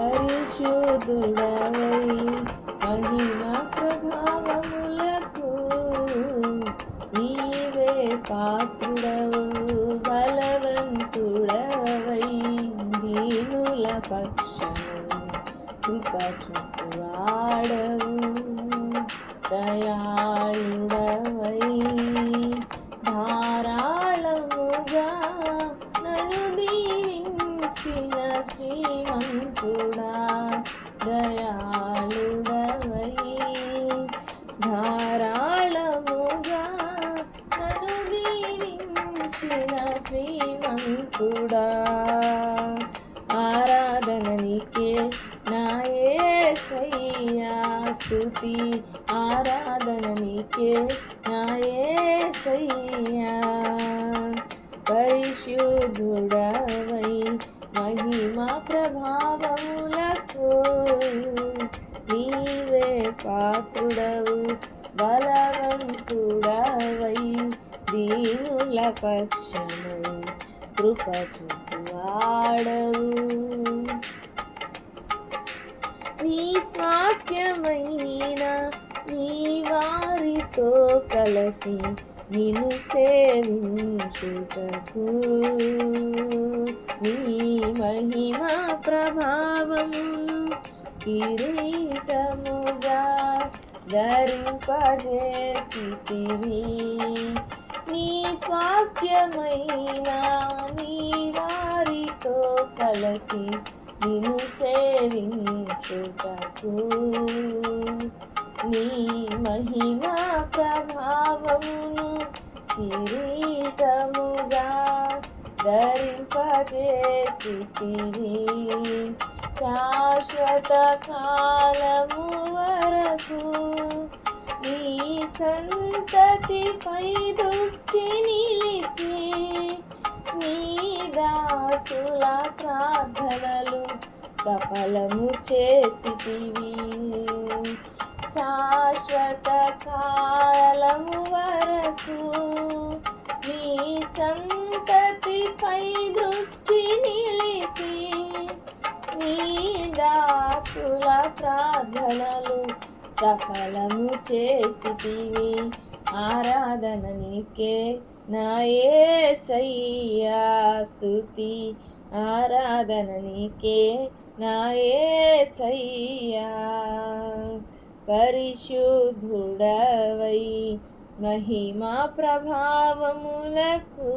పరిశుద్ధుడవై మహిమా ప్రభావములకు నీవే పాత్రుడవు, బలవంతుడవై దీనుల పక్షమై కృప చూపువాడవు, దయాళుడవై ధారాళముగా నన్ను దీవించిన శ్రీమంతుడా, దయాళుడవై ధారాళముగా నన్ను దీవించిన శ్రీమంతుడా. ఆరాధన నీకే నా యేసయ్యా, స్తుతి ఆరాధన నీకే నా యేసయ్యా. పరిశుద్ధుడవై మహిమా ప్రభావములకు నీవే పాత్రుడవు, బలవంతుడవై దీనుల పక్షమై కృప చూపువాడవు. నీ స్వాస్థ్యమైన నీ వారితో కలసి నిన్ను సేవించుటకు నీ మహిమా ప్రభావమును కిరీటముగా ధరింపజేసితివి. నీ స్వాస్థ్యమైన నీ వారితో కలసి నిన్ను సేవించుటకు నీ మహిమా ప్రభావమును కిరీటముగా ధరింపజేసితివి. శాశ్వత కాలము వరకు నీ సంతతిపై దృష్టి నిలిపి నీ దాసుల ప్రార్థనలు సఫలము చేసితివి. శాశ్వత కాలము వరకు నీ సంతతిపై దృష్టి నిలిపి నీ దాసుల ప్రార్థనలు సఫలము చేసితివి. ఆరాధన నీకే నా యేసయ్యా, స్తుతి ఆరాధన నీకే నా యేసయ్యా. పరిశుద్ధుడవై మహిమా ప్రభావములకు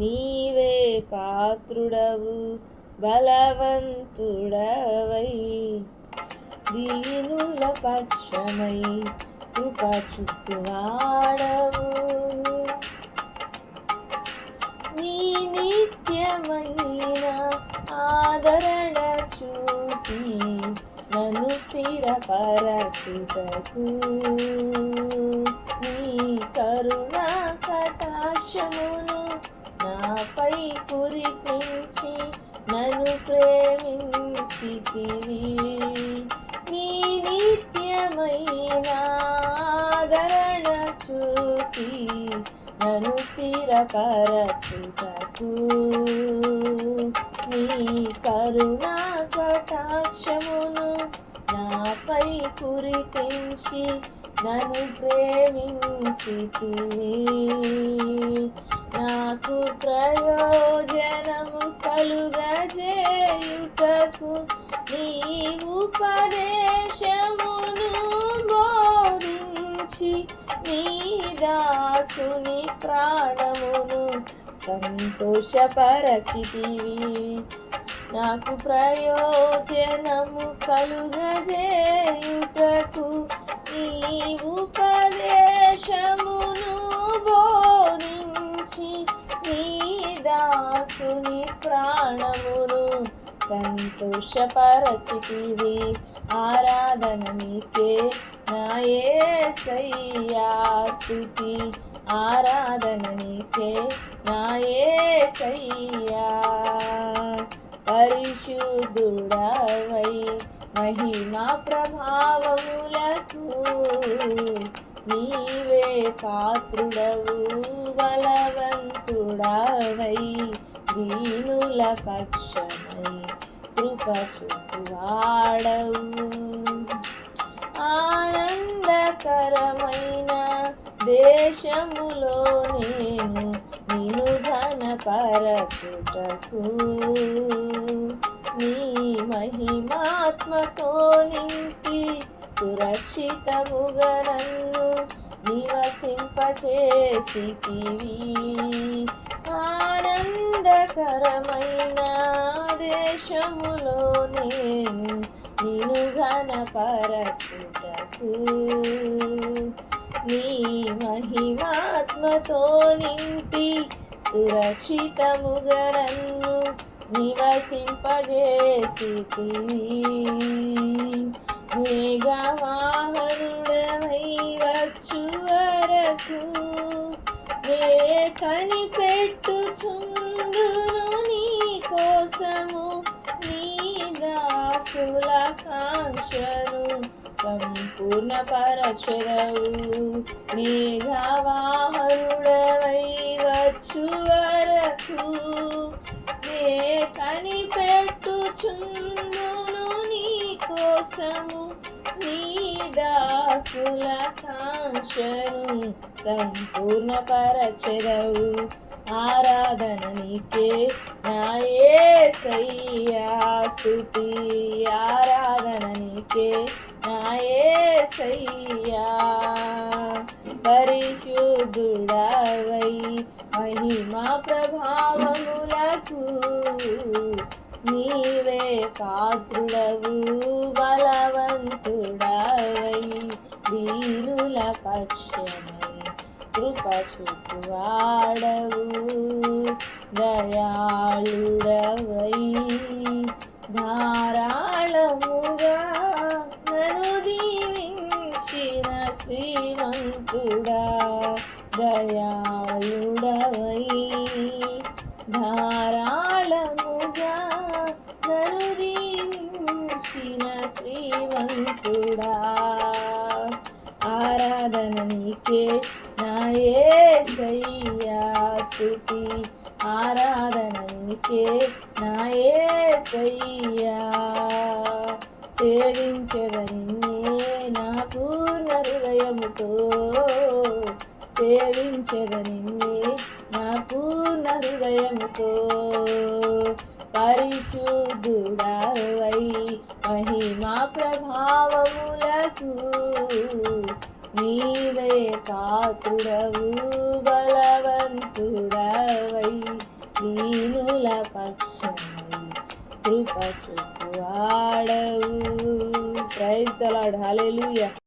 నీవే పాత్రుడవు, బలవంతుడవై దీనుల పక్షమై కృప చూపువాడవు. నీ నిత్యమైన ఆదరణ చూపి నన్ను స్థిరపరచుటకు నీ కరుణా కటాక్షమును నాపై కురిపించి నన్ను ప్రేమించితివి. నీ నిత్యమైన ఆదరణ చూపి నన్ను స్థిరపరచుటకు నీ కరుణా కటాక్షమును నాపై కురిపించి నన్ను ప్రేమించితివి. నాకు ప్రయోజనము కలుగజేయుటకు నీ ఉపదేశమును బోధించి నీ దాసుని ప్రాణమును సంతోషపరచితివి. నాకు ప్రయోజనము కలుగజేయుటకు నీ ఉపదేశమును బోధించి నీ దాసుని ప్రాణమును సంతోషపరచితివి. ఆరాధన నీకే నా యేసయ్యా, స్తుతి ఆరాధన నీకే నా యేసయ్యా. పరిశుద్ధుడవై మహిమా ప్రభావములకు నీవే పాత్రుడవు, బలవంతుడవై దీనుల పక్షమై కృప చూపువాడవు. ఆనందకరమైన దేశములో నేను నిన్ను ఘనపరచుటకు నీ మహిమాత్మతో నింపి సురక్షితముగా నన్ను నివసింపచేసితివి. ఆనందకరమైన దేశములో నేను నిన్ను ఘనపరచుటకు నీ మహిమాత్మతో నింపి సురక్షితముగా నన్ను నివసింపజేసితివి. మేఘవాహనుడవై వచ్చు వరకు నే కనిపెట్టుచుందును నీ కోసము నీ దాసుల కాంక్షను సంపూర్ణపరచెదవు. మేఘవాహనుడవై వచ్చు వరకు నే కనిపెట్టుచుందును నీ కోసము నీ దాసుల కాంక్షను సంపూర్ణపరచెదవు. ఆరాధన నీకే నా యేసయ్యా, స్తుతి ఆరాధన నీకే నా యేసయ్యా. పరిశుద్ధుడవై మహిమా ప్రభావములకు నీవే పాత్రుడవు. బలవంతుడవై దీనుల పక్షమై కృప చూపువాడవు. దయాళుడవై ధారాళముగా నన్ను దీవించిన శ్రీమంతుడా. దయాళుడవై ధారాళముగా నన్ను దీవించిన శ్రీమంతుడా. ఆరాధన నీకే నా యేసయ్యా, స్తుతి ఆరాధన నీకే నా యేసయ్యా. సేవించెద నిన్నే నా పూర్ణ హృదయముతో, సేవించెద నిన్నే నా పూర్ణ హృదయముతో. పరిశుద్ధుడవై మహిమా ప్రభావములకు నీవే పాత్రుడవు. బలవంతుడవై దీనుల పక్షమై కృప చూపువాడవు. Praise the lord. హల్లెలూయా.